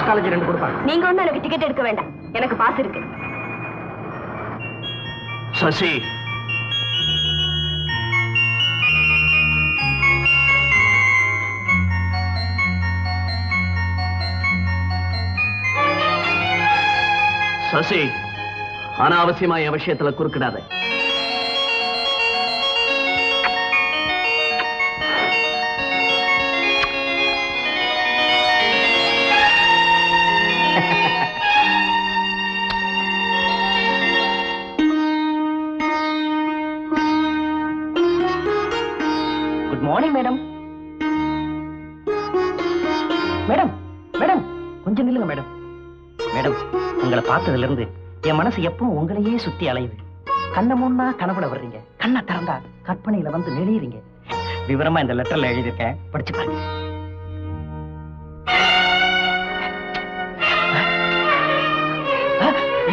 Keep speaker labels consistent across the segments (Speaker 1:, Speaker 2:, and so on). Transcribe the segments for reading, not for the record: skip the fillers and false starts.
Speaker 1: Arts college 2 கொடுப்பாங்க.
Speaker 2: நீங்க ஒன்னும் எனக்கு டிக்கெட் எடுக்க வேண்டாம், எனக்கு பாஸ் இருக்கு.
Speaker 1: சசி, சசி, அனாவசியமா என் விஷயத்துல குறுக்கிடாத. Good morning madam. Madam madam கொஞ்சம் நில்லுங்க மேடம். மேடம், உங்களை பார்த்ததுல இருந்து என் மனசு எப்பவும் உங்களையே சுத்தி அலையுது. கண்ணை மூணா கனவுல வர்றீங்க, கண்ணை திறந்தா கற்பனையில வந்து நெளியறீங்க. விவரமா இந்த லெட்டர்ல எழுதியிருக்கேன், படிச்சு பாருங்க.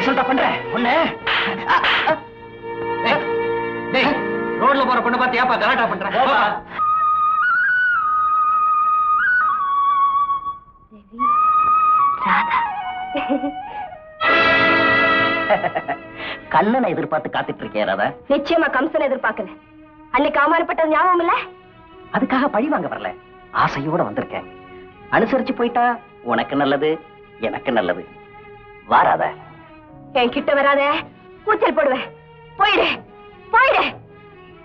Speaker 1: சொல்லிட்டா பண்ற ஒண்ணு. ரோட்ல போற பொண்ணு பார்த்து ஏப்பா கலாட்டா பண்ற? கண்ணனை எதிர்பார்த்து காத்துட்டு இருக்கேன் ராதா.
Speaker 2: நிச்சயமா கம்சனை எதிர்பார்க்கல. அன்னைக்கு அவமானப்பட்ட ஞாபகம் இல்ல?
Speaker 1: அதுக்காக பழி வாங்க வரல, ஆசையோட வந்திருக்கேன். அனுசரிச்சு போயிட்டா உனக்கு நல்லது, எனக்கு நல்லது. வாராத.
Speaker 2: என் கிட்ட வராத, கூச்சல் போடுவேன். போயிடு போயிடு.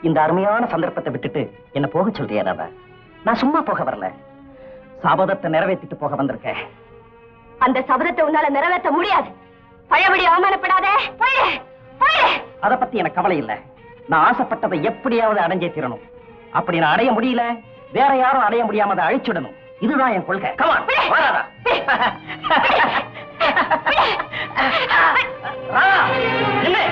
Speaker 1: இந்த அருமையான சந்தர்ப்பத்தை விட்டுட்டு என்ன போக சொல்றியா ராதா? நான் சும்மா போக வரல, சபதத்தை நிறைவேற்றிட்டு போக வந்திருக்கேன்.
Speaker 2: அந்த சபதத்தை உன்னால நிறைவேற்ற முடியாது. பழையபடி அவமானப்படாதே. போயிடு போயிடு.
Speaker 1: அத பத்தி எனக்கு கவலை இல்ல. நான் ஆசைப்பட்டதை எப்படியாவது அடைஞ்சே தீரணும். அப்படி நான் அடைய முடியல, வேற யாரும் அடைய முடியாம அதை அழிச்சுடணும். இதுதான் என் கொள்கை. கமான் வாராதா. ராதா இல்லை.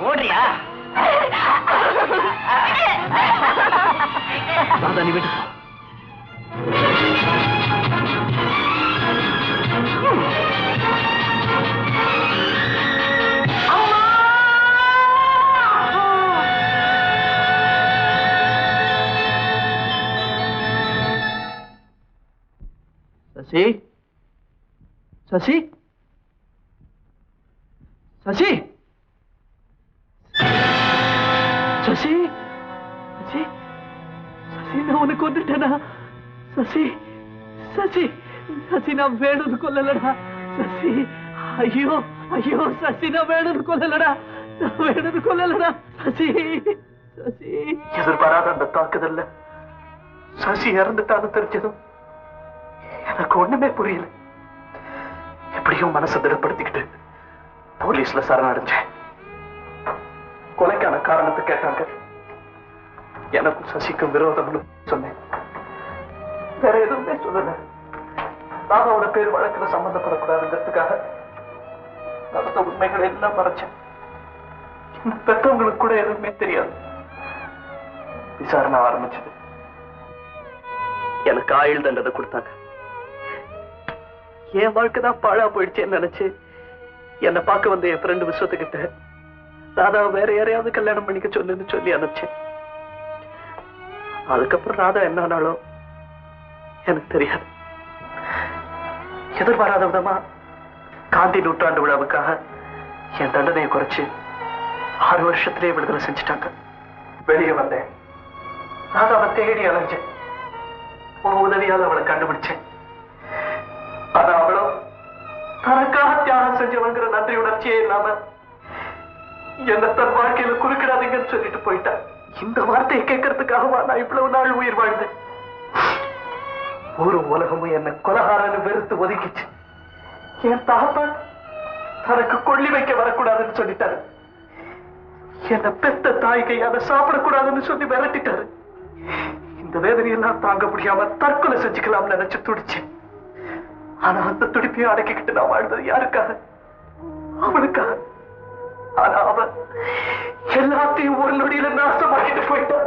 Speaker 1: ஓடுறியா? ராதா, நீ வீட்டுக்கு போ. சசி, சசி, சசி, சசி, சசி, சசி, நான் உனக்கு வந்துட்டேனா? சசி, சசி, சசி, நான் வேணும்னு கொல்லலடா. சசி, ஐயோ ஐயோ, சசி, நான் வேணும்னு கொல்லலடா, நான் வேணும்னு கொல்லலடா. சசி, சசி. எதிர்பாராத அந்த தாக்குதல்ல சசி இறந்துட்டான்னு தெரிஞ்சதும் எனக்கு ஒண்ணுமே புரியல. எப்படியும் மனசை திடப்படுத்திக்கிட்டு போலீஸ்ல சரணடைஞ்சேன். கொலைக்கான காரணத்தை கேட்டாங்க. எனக்கும் சசிக்கும் விரோதம்னு சொன்னேன். வேற எதுவுமே சொல்லல. ராதாவோட பேர் வழக்குல சம்பந்தப்படக்கூடாதுங்கிறதுக்காக நடந்த உண்மைகளை எல்லாம் மறைச்சேன். பெற்றவங்களுக்கு கூட எதுவுமே தெரியாது. விசாரணை ஆரம்பிச்சது. எனக்கு ஆயுள் தண்டனை கொடுத்தாங்க. என் வாழ்க்கை தான் பாழா போயிடுச்சேன்னு நினைச்சு என்னை பார்க்க வந்த என் ஃப்ரெண்டு விஸ்வத்துக்கிட்ட ராதா வேற யாரையாவது கல்யாணம் பண்ணிக்க சொல்லுன்னு சொல்லி அனுப்பிச்சேன். அதுக்கப்புறம் ராதா என்ன ஆனாலும் எனக்கு தெரியாது. எதிர்பாராத விதமா காந்தி நூற்றாண்டு விழாவுக்காக என் தண்டனையை குறைச்சு 6 வருஷத்திலேயே விடுதலை செஞ்சுட்டாங்க. வெளியே வந்தேன். ராதாவை தேடி அலைஞ்சேன். உன் உதவியால் அவளை கண்டுபிடிச்சேன். ஆனா அவளும் தனக்காக தியாகம் செஞ்சவங்கிற நன்றி உணர்ச்சியே இல்லாம என்ன தன் வாழ்க்கையில குறுக்கிடாதீங்கன்னு சொல்லிட்டு போயிட்டேன். இந்த வார்த்தையை கேட்கறதுக்காகவா நான் இவ்வளவு நாள் உயிர் வாழ்ந்தேன்? ஒரு உலகமும் என்ன கொலகாரன்னு வெறுத்து ஒதுக்கிச்சு. என் தகப்பன் தனக்கு கொள்ளி வைக்க வரக்கூடாதுன்னு சொல்லிட்டாரு. என்ன பெத்த தாய் கையால சாப்பிடக்கூடாதுன்னு சொல்லி விரட்டிட்டாரு. இந்த வேதனையெல்லாம் தாங்க முடியாம தற்கொலை செஞ்சுக்கலாம் நினைச்சு துடிச்சேன். ஆனா அந்த துடிப்பையும் அடக்கிக்கிட்டு நான் வாழ்ந்தது யாருக்காக? அவனுக்காக. ஆனா அவன் எல்லாத்தையும் ஒரு நொடியில நாசமாக்கிட்டு போயிட்டான்.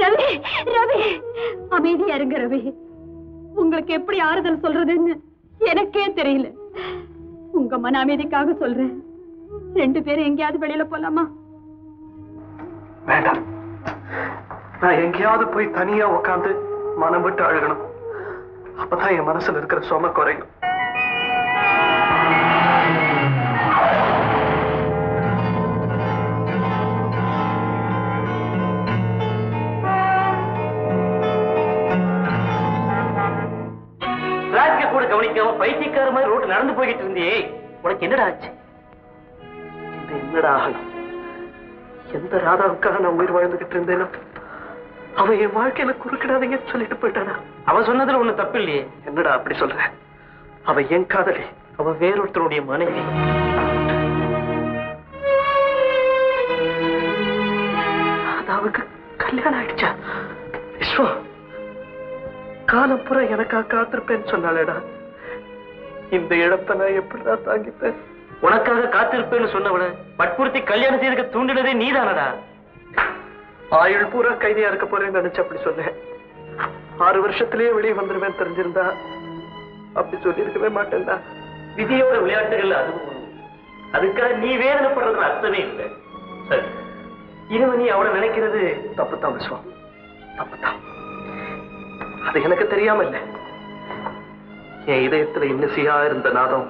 Speaker 2: ரவி, ரவி, அமைதியா இருங்க ரவி. உங்களுக்கு எப்படி ஆறுதல் சொல்றதுன்னு எனக்கே தெரியல. உங்க மன அமைதிக்காக சொல்றேன். 2 பேரும் எங்கேயாவது வெளியில போலாமா?
Speaker 1: வேண்டாம். நான் எங்கேயாவது போய் தனியா உட்காந்து மனம் விட்டு அழுகணும். அப்பதான் என் மனசுல இருக்கிற சுமை குறையும்.
Speaker 3: கூட கவனிக்காம பைத்தியக்கார மாதிரி ரோடு நடந்து போய்கிட்டு இருந்தியே, உனக்கு என்னடா ஆச்சு?
Speaker 1: என்னடா ஆகணும்? எந்த ராதாவுக்காக நான் உயிர் வாழ்ந்துகிட்டு இருந்தேனோ அவன் என் வாழ்க்கையில குறுக்கிடாதீங்கன்னு சொல்லிட்டு போயிட்டானா?
Speaker 3: அவன் சொன்னதுல ஒண்ணு தப்பு இல்லையே.
Speaker 1: என்னடா அப்படி சொல்ற? அவ என் காதலி.
Speaker 3: அவ வேறொருத்தருடைய மனைவி.
Speaker 1: ராதாவுக்கு கல்யாணம் ஆயிடுச்சா? விஸ்வா, காலம் புற எனக்கா காத்திருப்பேன்னு சொன்னாலேடா. இந்த இழப்பை நான் எப்படிதான் தாங்கிப்பேன்?
Speaker 3: உனக்காக காத்திருப்பேன்னு சொன்னவள வற்புறுத்தி கல்யாணம் செய்துக்க தூண்டினதே நீதானடா.
Speaker 1: ஆயுள் பூரா கைதியா இருக்க போறேன்னு நினைச்சு அப்படி சொன்னேன். 6 வருஷத்திலேயே வெளியே வந்துருவேன் தெரிஞ்சிருந்தா அப்படி சொல்லி இருக்கவே மாட்டேன்டா.
Speaker 3: விதியோட விளையாட்டுகள் அதுவும். அதுக்காக நீ வேதனைப்படுறதுல அர்த்தமே இல்லை. சரி, இனிமே நீ அவளை நினைக்கிறது
Speaker 1: தப்புதான் விஸ்வம், தப்புதான். அது எனக்கு தெரியாம இல்ல. என் இதயத்துல இன்னசியா இருந்த நாதம்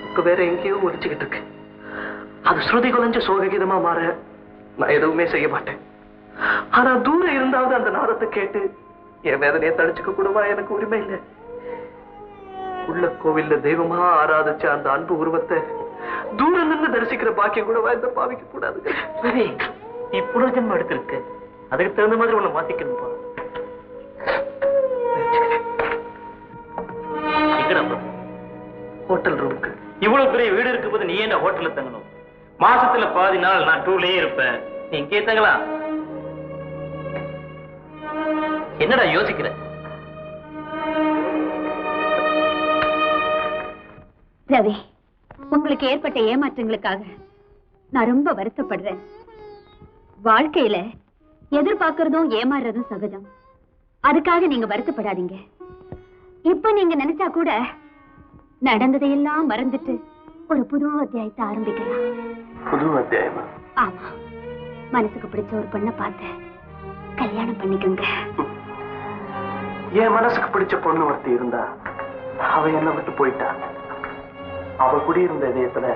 Speaker 1: இப்ப வேற எங்கேயோ ஒழிச்சுக்கிட்டு இருக்கு. அது ஸ்ருதி குலைஞ்ச சோககீதமா மாற நான் எதுவுமே செய்ய மாட்டேன். ஆனா தூரம் இருந்தாவது அந்த நாதத்தை கேட்டு என் வேதனையை தடுச்சுக்க கூடவா எனக்கு உரிமை இல்லை. உள்ள கோவில்ல தெய்வமா ஆராதிச்ச அந்த அன்பு உருவத்தை தூரம் நின்று தரிசிக்கிற பாக்கியம் கூடவா இந்த பாவிக்க கூடாது.
Speaker 3: சரி, நீ புனர்ஜென்மம் எடுத்திருக்க, அதுக்கு தகுந்த மாதிரி உன்னை மாத்திக்கணும்பா.
Speaker 1: ஹோட்டல் ரூமுக்கு.
Speaker 3: இவ்வளவு பெரிய வீடு இருக்கும் போது நீ என்ன ஹோட்டல்ல தங்கணும்? மாசத்துல பாதி நாள் நான் டூர்லயே இருப்பேன், நீ இங்கே தங்கலாம். என்னடா யோசிக்கிற?
Speaker 2: ரவி, உங்களுக்கு ஏற்பட்ட ஏமாற்றங்களுக்காக நான் ரொம்ப வருத்தப்படுறேன். வாழ்க்கையில எதிர்பார்க்கறதும் ஏமாறுறதும் சகஜம். அதுக்காக நீங்க வருத்தப்படாதீங்க. இப்ப நீங்க நினைச்சா கூட நடந்ததையெல்லாம் மறந்துட்டு ஒரு புது அத்தியாயத்தை ஆரம்பிக்கலாம்.
Speaker 1: புது அத்தியாயமா?
Speaker 2: ஆமா, மனசுக்கு பிடிச்ச ஒரு பெண்ணை பார்த்து கல்யாணம் பண்ணிக்கோங்க.
Speaker 1: என் மனசுக்கு பிடிச்ச பொண்ணு ஒருத்தி இருந்தா அவ என்ன விட்டு போயிட்டா. அவ குடியிருந்த இதயத்துல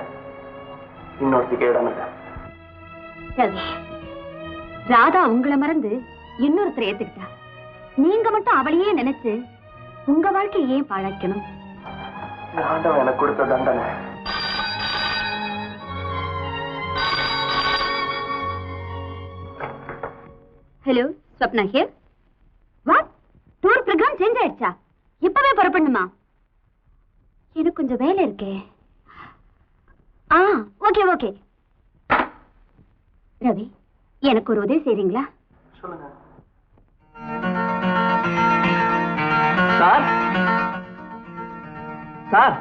Speaker 1: இன்னொருத்திக்கு இடம் இல்ல.
Speaker 2: ரவி, ராதா உங்களை மறந்து இன்னொருத்தரை ஏத்துக்கிட்டா. நீங்க மட்டும் அவளையே நினைச்சு உங்க வாழ்க்கையை ஏன் பாழாக்கணும்?
Speaker 1: ஆண்டவன் எனக்கு கொடுத்த தண்டனை.
Speaker 2: Hello, Swapna here. What? Tour program change ஆயிடுச்சா? இப்பவே புறப்படணுமா? எனக்கு கொஞ்சம் வேலை இருக்கே. Okay okay. ரவி, எனக்கு ஒரு உதவி செய்றீங்களா?
Speaker 1: சொல்லுங்க.
Speaker 3: சார், சார்,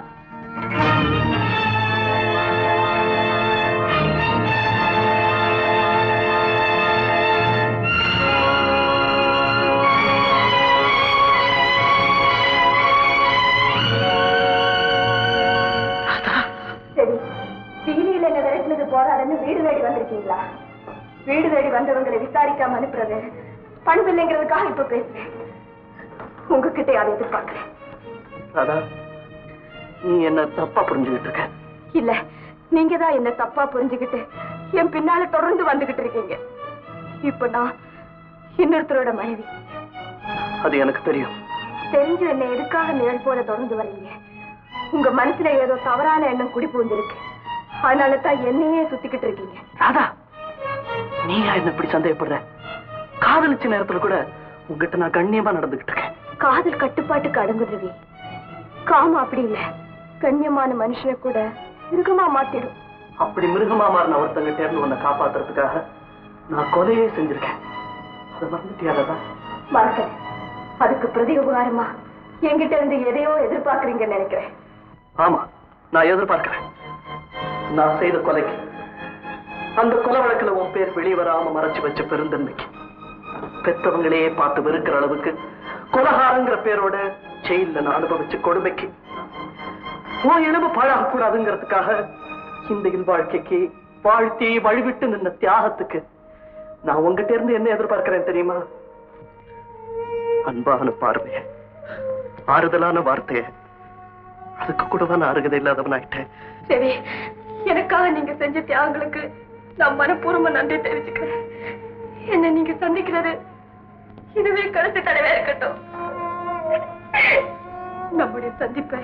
Speaker 2: சரி, டிவியில என்ன விரட்டினது போராடன்னு வீடு தேடி வந்திருக்கீங்களா? வீடு தேடி வந்தவங்களை விசாரிக்காம அனுப்புறது பண்பில்லைங்கிறதுக்காக இப்ப பேசுறேன். உங்ககிட்ட அதை எதிர்பார்க்கிறேன்.
Speaker 1: ராதா, நீ என்ன தப்பா புரிஞ்சுக்கிட்டு இருக்க.
Speaker 2: இல்ல, நீங்க தான் என்ன தப்பா புரிஞ்சுக்கிட்டு என் பின்னால தொடர்ந்து வந்துகிட்டு இருக்கீங்க. இப்ப நான் இன்னொருத்தரோட மனைவி.
Speaker 1: அது எனக்கு தெரியும்.
Speaker 2: தெரிஞ்சு என்ன எதுக்காக நிழல் போல தொடர்ந்து வரீங்க? உங்க மனசுல ஏதோ தவறான எண்ணம் குடி பூந்திருக்கு. அதனால தான் என்னையே சுத்திக்கிட்டு இருக்கீங்க.
Speaker 1: ராதா, நீயா என்ன இப்படி சந்தேகப்படுற? காதலிச்ச நேரத்துல கூட உங்ககிட்ட நான் கண்ணியமா நடந்துகிட்டு இருக்கேன்.
Speaker 2: காதல் கட்டுப்பாட்டுக்கு அடங்குதுவி. காமம் அப்படி இல்ல, கண்ணியமான மனுஷனை கூட மிருகமா மாத்திடும்.
Speaker 1: அப்படி மிருகமா மாறின ஒருத்தங்கிட்ட இருந்து உன்னை காப்பாத்துறதுக்காக நான் கொலையே செஞ்சிருக்கேன். அதை மறந்துட்டியாதான்?
Speaker 2: மறக்கல. அதுக்கு பிரதி உபகாரமா என்கிட்ட இருந்து எதையோ எதிர்பார்க்கறீங்கன்னு நினைக்கிறேன்.
Speaker 1: ஆமா, நான் எதிர்பார்க்கிறேன். நான் செய்த கொலைக்கு, அந்த கொலை வழக்குல உன் பேர் வெளியே வராம மறைச்சு வச்ச பெருந்தன்மைக்கு பெத்தவங்களையே பார்த்து வெறுக்கிற அளவுக்கு கொலகாரங்கிற பேரோட ஜெயில நான் அனுபவிச்ச கொடுமைக்கு உன் எலும்பு பாழாக கூடாதுங்கிறதுக்காக இந்த இல்வாழ்க்கைக்கு வாழ்த்தி வழிவிட்டு நின்ன தியாகத்துக்கு நான் உங்ககிட்ட இருந்து என்ன எதிர்பார்க்கிறேன் தெரியுமா? அன்பான பார்வைய, ஆறுதலான வார்த்தைய. அதுக்கு கூடவா நான் அருகதை இல்லாதவனாயிட்டேன்.
Speaker 2: சரி, எனக்காக நீங்க செஞ்ச தியாகங்களுக்கு நான் மனப்பூர்வமா நன்றி தெரிவிச்சுக்கிறேன். என்ன நீங்க சந்திக்கிறது இதுவே கருத்து தடவை இருக்கட்டும். நம்முடைய சந்திப்பை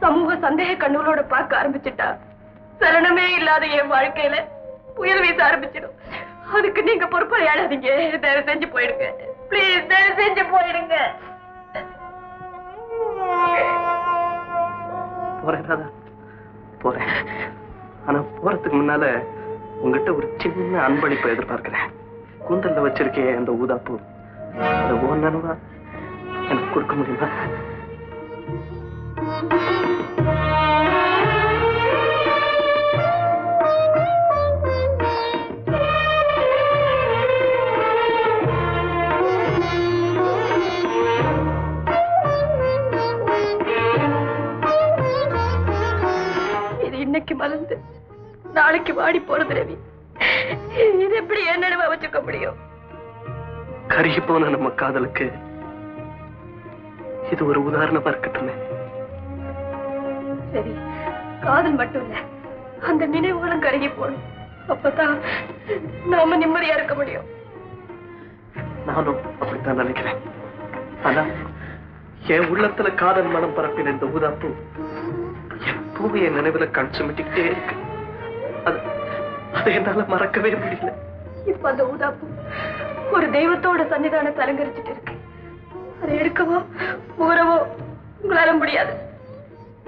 Speaker 2: சமூக சந்தேக கண்ணுகளோட பார்க்க ஆரம்பிச்சுட்டா சலனமே இல்லாத என் வாழ்க்கையில புயல் வீச ஆரம்பிச்சிடும். அதுக்கு நீங்க பொறுப்படையாடாதீங்க. தயவு செஞ்சு போயிடுங்க. பிளீஸ், தயவு செஞ்சு போயிடுங்க.
Speaker 1: போறேன் ராதா, போறேன். ஆனா போறதுக்கு முன்னால உங்ககிட்ட ஒரு சின்ன அன்பளிப்பை எதிர்பார்க்கிறேன். கூந்தல்ல வச்சிருக்கேன் அந்த ஊதாப்பூ, அதை ஒன்னவா எனக்கு கொடுக்க முடியுமா?
Speaker 2: இன்னைக்கு மலர்ந்து நாளைக்கு வாடி போறது ரவி. இது எப்படி என்ன வச்சுக்க முடியும்?
Speaker 1: கருகி போன நம்ம காதலுக்கு இது ஒரு உதாரணமா இருக்கட்டுமே.
Speaker 2: சரி, காதல் மட்டும் இல்ல, அந்த நினைவுகளும் கருகி போகணும். அப்பதான் நாம நிம்மதியா இருக்க முடியும்.
Speaker 1: நானும் அப்படித்தான் நினைக்கிறேன். ஆனா என் உள்ளத்துல காதல் மனம் பரப்பின இந்த ஊதாப்பூ எப்பவும் என் நினைவுல கண் சுமிட்டிக்கிட்டே இருக்கு. அதை என்னால மறக்கவே முடியல.
Speaker 2: இப்ப அந்த ஊதாப்பூ ஒரு தெய்வத்தோட சன்னிதானத்தை அலங்கரிச்சுட்டு இருக்கு. அதை எடுக்கவோ ஊறவோ உங்களால முடியாது.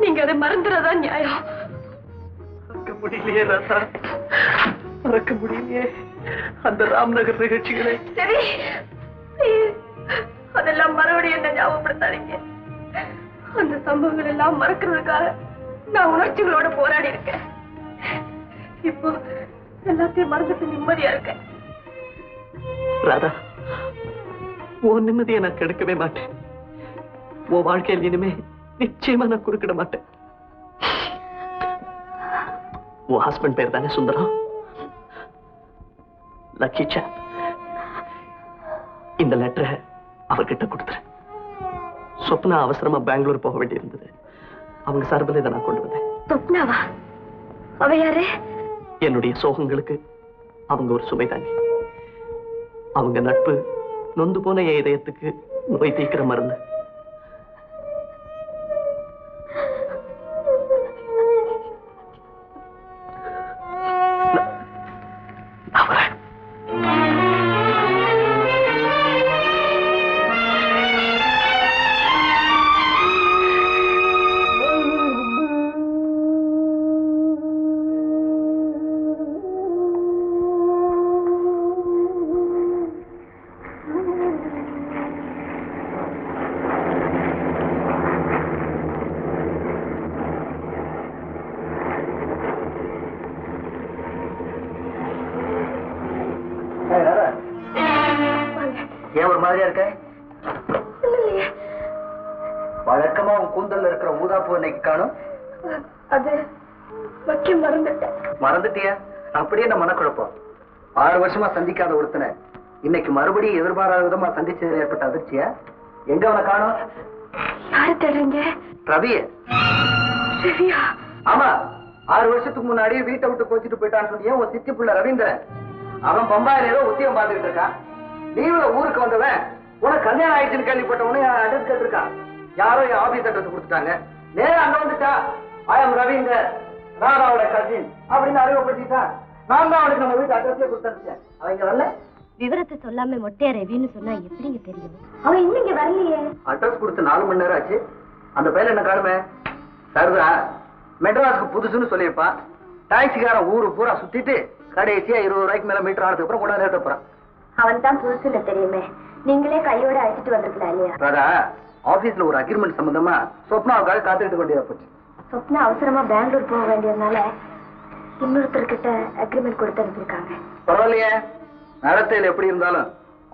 Speaker 2: நீங்க அதை மறந்துறதான் நியாயம்.
Speaker 1: மறக்க முடியலையே ராசா, மறக்க முடியலையே அந்த ராம்நகர் நிகழ்ச்சிகளை.
Speaker 2: சரி, அதெல்லாம் மறுபடியும் என்ன ஞாபகப்படுத்தாதீங்க. அந்த சம்பவங்கள் எல்லாம் மறக்கிறதுக்காக நான் உணர்ச்சிகளோட போராடி இருக்கேன். இப்போ எல்லாத்தையும் மறந்துட்டு நிம்மதியா இருக்கேன்.
Speaker 1: ராதா, உன் நிம்மதியை நான் கெடுக்கவே மாட்டேன். உன் வாழ்க்கையில் இனிமே நிச்சயமா நான் குறுக்கிட மாட்டேன். உன் ஹஸ்பண்ட் பேர் தானே சுந்தரம்? லக்கிச்சா, இந்த லெட்டரை அவர்கிட்ட கொடுத்துரு. சொப்னா அவசரமா பெங்களூர் போக வேண்டியிருந்தது. அவங்க சார்பில் இதை நான் கொண்டு வந்தேன்.
Speaker 2: சொப்னாவா? அவ யாரு?
Speaker 1: என்னுடைய சோகங்களுக்கு அவங்க ஒரு சுமை தாங்கி. அவங்க நட்பு நொந்து போன என் இதயத்துக்கு நோய் தீக்கிற மருந்து.
Speaker 4: ஏன் ஒரு மாதிரியா இருக்க? வழக்கமா உன் கூந்தல்ல இருக்கிற ஊதாப்பூ இன்னைக்கு காணும்.
Speaker 2: அது வைக்க மறந்துட்டேன்.
Speaker 4: மறந்துட்டியா? அப்படியே என்ன மனக்குழப்பம்? 6 வருஷமா சந்திக்காத ஒருத்தனை இன்னைக்கு மறுபடியும் எதிர்பாராத விதமா சந்திச்சது ஏற்பட்ட அதிர்ச்சியா? எங்க அவனை காணும்?
Speaker 2: யாரு தேடுறீங்க?
Speaker 4: ரவிய.
Speaker 2: ரவியா?
Speaker 4: ஆமா, 6 வருஷத்துக்கு முன்னாடியே வீட்டை விட்டு கோச்சிட்டு போயிட்டான்னு சொன்னியே உன் சித்தி புள்ள ரவீந்திரன். அவன் பம்பாயில ஏதோ உத்தியம் பார்த்துக்கிட்டு இருக்கான். லீவுல ஊருக்கு வந்தவன் உனக்கு கல்யாணம் ஆயிடுச்சுன்னு கேள்விப்பட்ட உடனே அட்ரஸ் கேட்டிருக்கான். யாரோ என் ஆபீஸ் அட்ரஸ் கொடுத்துட்டாங்க. நேரம் அங்க வந்துட்டா, ஐ எம் ரவீந்தர், ராதாவோட கசின் அப்படின்னு அறிமுகப்படுத்திட்டான். நான் தான் அவனுக்கு நம்ம வீட்டு அட்ரஸே கொடுத்தேன். அவங்க வரல.
Speaker 2: விவரத்தை சொல்லாம மொட்டையா ரவின்னு சொன்னா எப்படிங்க தெரியும்? அவன் இன்னும் இங்க வரலையே.
Speaker 4: அட்ரஸ் கொடுத்து 4 மணி நேரம் ஆச்சு. அந்த பையன் என்ன காணுமே? சரிதா, மெட்ராஸுக்கு புதுசுன்னு சொல்லியிருப்பான். டாக்ஸிக்காரன் ஊரு பூரா சுத்திட்டு கடைசியா 20 ரூபாய்க்கு மேல மீட்டர் ஆனதுக்கு அப்புறம் கொண்டாந்து ஏற்ற போறான்.
Speaker 2: அவன் தான் புதுசுன்னு தெரியுமே, நீங்களே கையோட அழைச்சிட்டு வந்திருக்கலாம் இல்லையா?
Speaker 4: ராதா, ஆபீஸ்ல ஒரு அக்ரிமெண்ட் சம்பந்தமா சொப்னாவுக்காக காத்துக்கிட்டு வேண்டியதா போச்சு.
Speaker 2: சொப்னா அவசரமா பெங்களூர் போக வேண்டியதுனால இன்னொருத்தர்கிட்ட அக்ரிமெண்ட் கொடுத்து அனுப்பியிருக்காங்க.
Speaker 4: பரவாயில்லையே, நடத்தையில் எப்படி இருந்தாலும்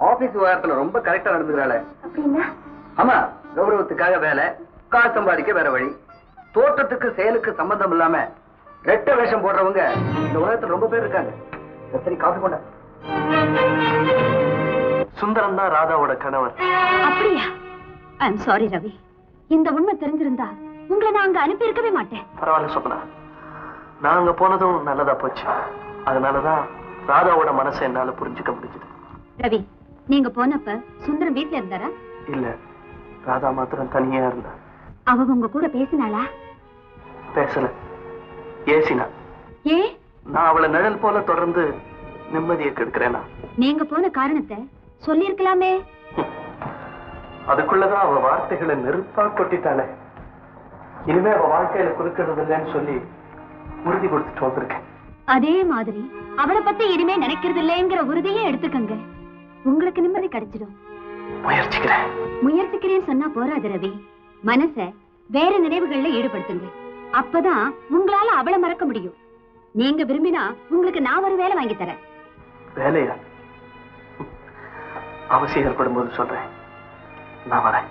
Speaker 4: ஆபீஸ் விவகாரத்துல ரொம்ப கரெக்டா நடந்துக்கிறாளே.
Speaker 2: அப்படின்னா?
Speaker 4: ஆமா, கௌரவத்துக்காக வேலை, காசு சம்பாதிக்க வேற வழி. தோற்றத்துக்கு செயலுக்கு சம்பந்தம் இல்லாம ரெட்ட வேஷம் போடுறவங்க இந்த உலகத்துல ரொம்ப பேர் இருக்காங்க. சரி, காஃபி கொண்ட.
Speaker 1: சுந்தரம் தான் ராதாவோட கணவர்.
Speaker 2: அப்படியா? I am sorry Ravi. இந்த உண்மை தெரிஞ்சிருந்தா உங்களை நான் அங்க அனுப்பி இருக்கவே மாட்டேன்.
Speaker 1: பரவாயில்ல சொப்பனா, நான் அங்க போனதும் நல்லதா போச்சு. அதனாலதான் ராதாவோட மனசை என்னால புரிஞ்சுக்க முடிஞ்சது.
Speaker 2: ரவி, நீங்க போனப்ப சுந்தரம் வீட்டுல இருந்தாரா?
Speaker 1: இல்ல, ராதா மாத்திரம் தனியா இருந்தா.
Speaker 2: அவ உங்க கூட பேசினாளா?
Speaker 1: பேசல, ஏசினா.
Speaker 2: ஏ?
Speaker 1: நான் அவளை நிழல் போல தொடர்ந்து நிம்மதியை கெடுக்கிறேனா?
Speaker 2: நீங்க போன காரணத்தை சொல்லி இருக்கலாமே.
Speaker 1: அதுக்குள்ளதான் அவ வார்த்தைகளை நெருப்பா கொட்டிட்டானே. இனிமே அவ வாழ்க்கையில குறுக்கிறது இல்லைன்னு சொல்லி உறுதி கொடுத்துட்டு வந்திருக்கேன்.
Speaker 2: அதே மாதிரி அவளை பத்தி இனிமே நினைக்கிறது இல்லைங்கிற உறுதியே எடுத்துக்கங்க. உங்களுக்கு நிம்மதி கிடைச்சிடும்.
Speaker 1: முயற்சிக்கிறேன்.
Speaker 2: முயற்சிக்கிறேன்னு சொன்னா போராது ரவி. மனச வேற நினைவுகள்ல ஈடுபடுத்துங்க. அப்பதான் உங்களால அவளை மறக்க முடியும். நீங்க விரும்பினா உங்களுக்கு நான் ஒரு வேலை வாங்கி தரேன்.
Speaker 1: வேலையா? அவசியம் ஏற்படும் போது சொல்றேன். நான் வரேன்.